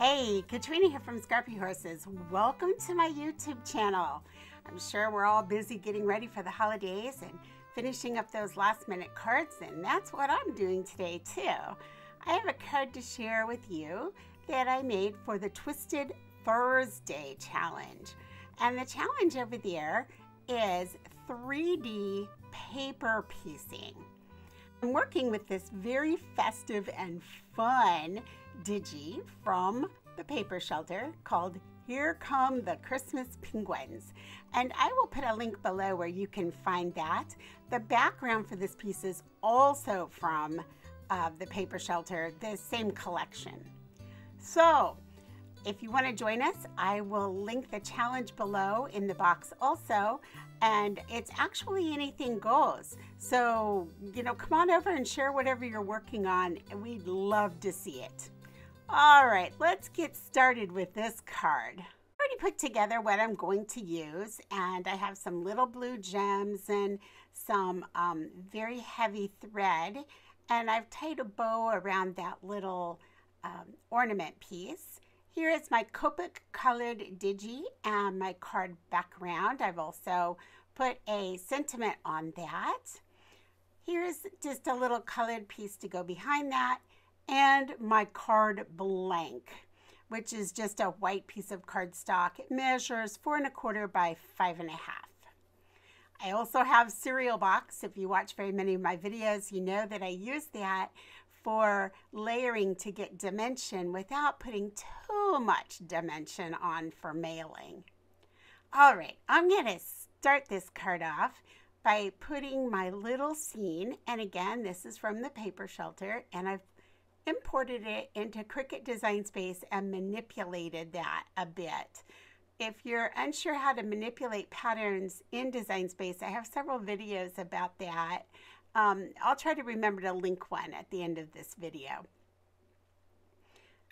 Hey, Katrina here from Scarpy Horses. Welcome to my YouTube channel. I'm sure we're all busy getting ready for the holidays and finishing up those last minute cards, and that's what I'm doing today too. I have a card to share with you that I made for the Twisted Thursday challenge. And the challenge over there is 3D paper piecing. I'm working with this very festive and fun digi from the paper shelter called Here Come the Christmas Penguins, and I will put a link below where you can find that. The background for this piece is also from the paper shelter, the same collection. So if you want to join us, I will link the challenge below in the box also, and it's actually anything goes. So, come on over and share whatever you're working on, and we'd love to see it. All right, let's get started with this card. I already put together what I'm going to use, and I have some little blue gems and some very heavy thread, and I've tied a bow around that little ornament piece. Here is my Copic colored digi and my card background. I've also put a sentiment on that. Here's just a little colored piece to go behind that, and my card blank, which is just a white piece of cardstock. It measures 4 1/4 by 5 1/2. I also have cereal box. If you watch very many of my videos, you know that I use that for layering to get dimension without putting too much dimension on for mailing. All right, I'm going to start this card off by putting my little scene, and again, this is from the paper shelter, and I've imported it into Cricut Design Space and manipulated that a bit. If you're unsure how to manipulate patterns in Design Space, I have several videos about that. I'll try to remember to link one at the end of this video.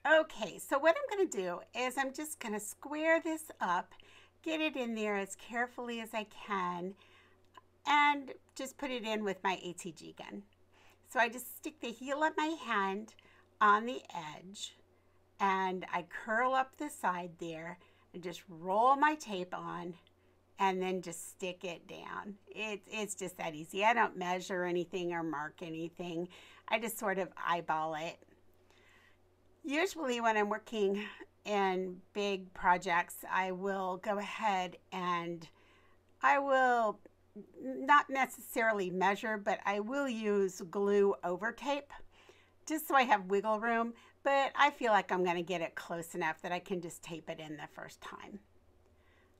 Okay, so what I'm going to do is I'm just going to square this up, get it in there as carefully as I can, and just put it in with my ATG gun. So I just stick the heel of my hand on the edge, and I curl up the side there and just roll my tape on, and then just stick it down. It's just that easy. I don't measure anything or mark anything. I just sort of eyeball it. Usually when I'm working in big projects, I will go ahead and I will not necessarily measure, but I will use glue over tape just so I have wiggle room, but I feel like I'm going to get it close enough that I can just tape it in the first time.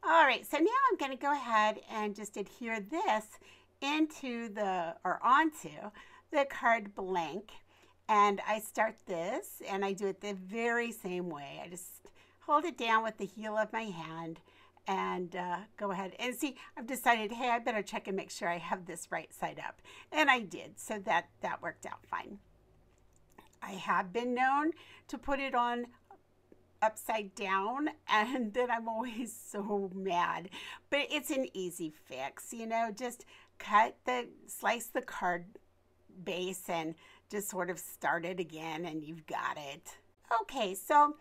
All right, so now I'm going to go ahead and just adhere this onto the card blank, and I start this and I do it the very same way. I just hold it down with the heel of my hand and go ahead and see. I've decided, hey, I better check and make sure I have this right side up, and I did, so that worked out fine. I have been known to put it on upside down, and then I'm always so mad, but it's an easy fix. Just slice the card base and just sort of start it again, and you've got it. Okay, so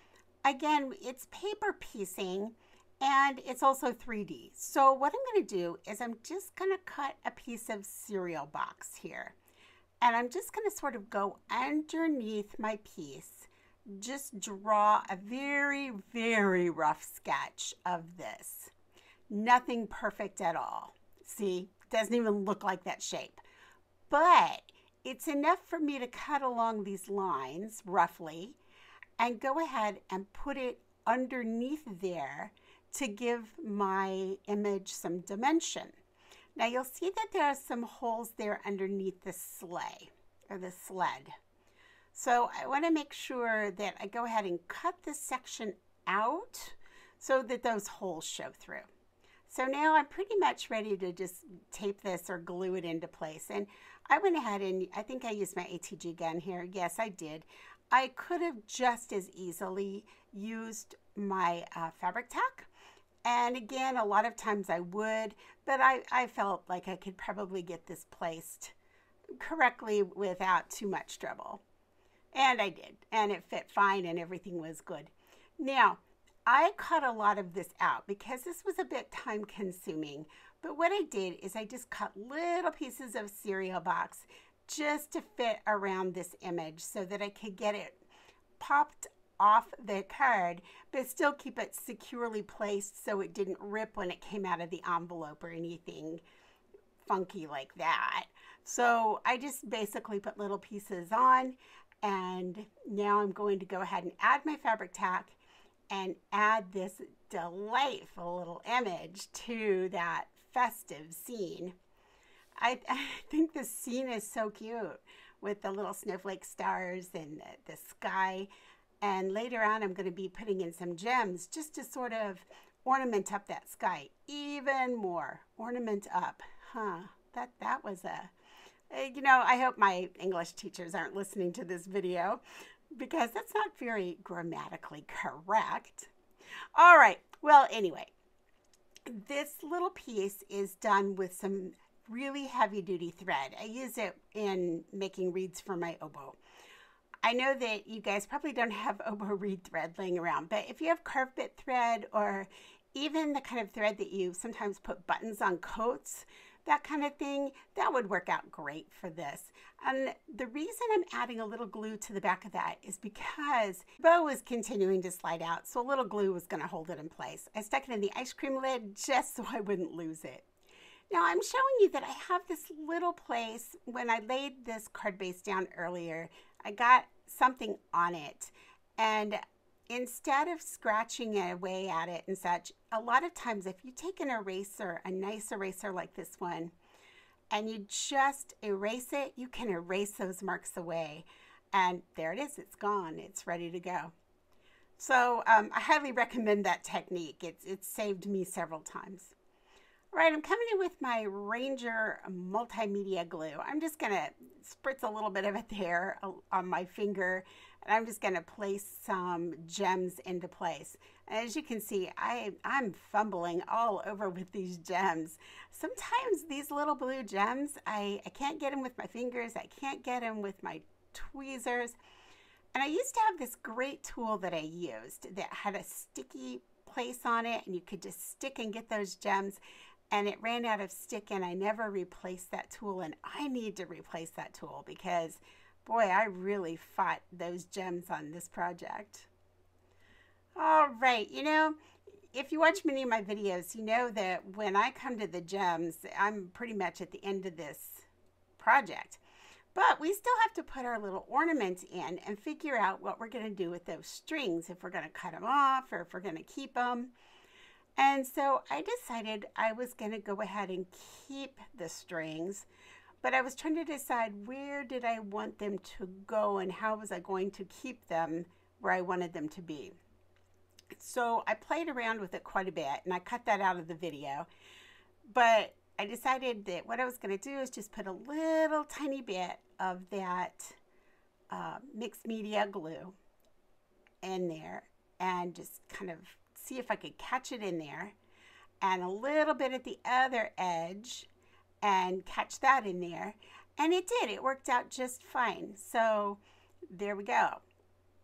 again, it's paper piecing, and it's also 3D. So what I'm going to do is I'm just going to cut a piece of cereal box here, and I'm just going to sort of go underneath my piece, just draw a very, very rough sketch of this. Nothing perfect at all. See, doesn't even look like that shape, but it's enough for me to cut along these lines roughly and go ahead and put it underneath there to give my image some dimension. Now you'll see that there are some holes there underneath the sleigh or the sled. So I want to make sure that I go ahead and cut this section out so that those holes show through. So now I'm pretty much ready to just tape this or glue it into place. And I went ahead and I think I used my ATG gun here. Yes, I did. I could have just as easily used my Fabri Tac. And again, a lot of times I would, but I felt like I could probably get this placed correctly without too much trouble. And I did, and it fit fine and everything was good. Now, I cut a lot of this out because this was a bit time consuming, but what I did is I just cut little pieces of cereal box just to fit around this image so that I could get it popped off the card, but still keep it securely placed so it didn't rip when it came out of the envelope or anything funky like that. So I just basically put little pieces on, and now I'm going to go ahead and add my Fabri Tac and add this delightful little image to that festive scene. I think the scene is so cute with the little snowflake stars and the sky. And later on, I'm going to be putting in some gems just to sort of ornament up that sky even more. Ornament up. Huh. That was you know, I hope my English teachers aren't listening to this video because that's not very grammatically correct. All right. Well, anyway, this little piece is done with some really heavy duty thread. I use it in making reeds for my oboe. I know that you guys probably don't have oboe reed thread laying around, but if you have carved bit thread or even the kind of thread that you sometimes put buttons on coats, that kind of thing, that would work out great for this. And the reason I'm adding a little glue to the back of that is because the bow is continuing to slide out, so a little glue was going to hold it in place. I stuck it in the ice cream lid just so I wouldn't lose it. Now I'm showing you that I have this little place. When I laid this card base down earlier, I got something on it, and instead of scratching away at it and such, a lot of times if you take an eraser, a nice eraser like this one, and you just erase it, you can erase those marks away. And there it is, it's gone, it's ready to go. So I highly recommend that technique. It's saved me several times. All right, I'm coming in with my Ranger multimedia glue. I'm just gonna spritz a little bit of it there on my finger, and I'm just gonna place some gems into place. And as you can see, I'm fumbling all over with these gems. Sometimes these little blue gems, I can't get them with my fingers, I can't get them with my tweezers. And I used to have this great tool that I used that had a sticky place on it, and you could just stick and get those gems. And it ran out of stick, and I never replaced that tool, and I need to replace that tool because, boy, I really fought those gems on this project. All right, you know, if you watch many of my videos, you know that when I come to the gems, I'm pretty much at the end of this project. But we still have to put our little ornaments in and figure out what we're going to do with those strings, if we're going to cut them off or if we're going to keep them. And so I decided I was going to go ahead and keep the strings, but I was trying to decide where did I want them to go and how was I going to keep them where I wanted them to be. So I played around with it quite a bit, and I cut that out of the video, but I decided that what I was going to do is just put a little tiny bit of that mixed media glue in there and just kind of see if I could catch it in there, and a little bit at the other edge and catch that in there. And it did. It worked out just fine. So there we go.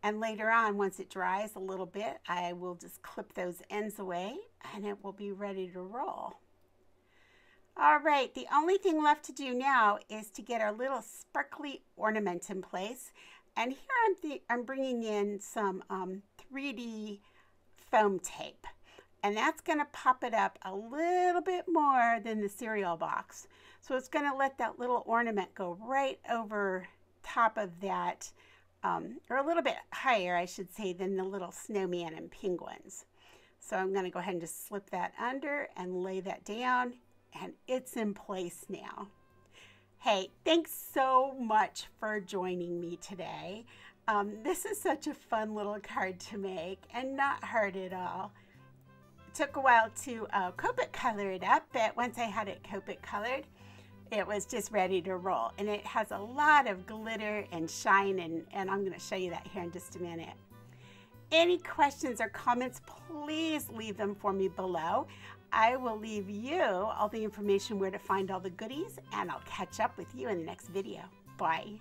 And later on, once it dries a little bit, I will just clip those ends away and it will be ready to roll. All right, the only thing left to do now is to get our little sparkly ornament in place. And here I'm bringing in some 3D foam tape, and that's going to pop it up a little bit more than the cereal box. So it's going to let that little ornament go right over top of that, or a little bit higher, I should say, than the little snowman and penguins. So I'm going to go ahead and just slip that under and lay that down, and it's in place now. Hey, thanks so much for joining me today. This is such a fun little card to make and not hard at all. It took a while to Copic color it up, but once I had it Copic colored, it was just ready to roll. And it has a lot of glitter and shine, and I'm going to show you that here in just a minute. Any questions or comments, please leave them for me below. I will leave you all the information where to find all the goodies, and I'll catch up with you in the next video. Bye.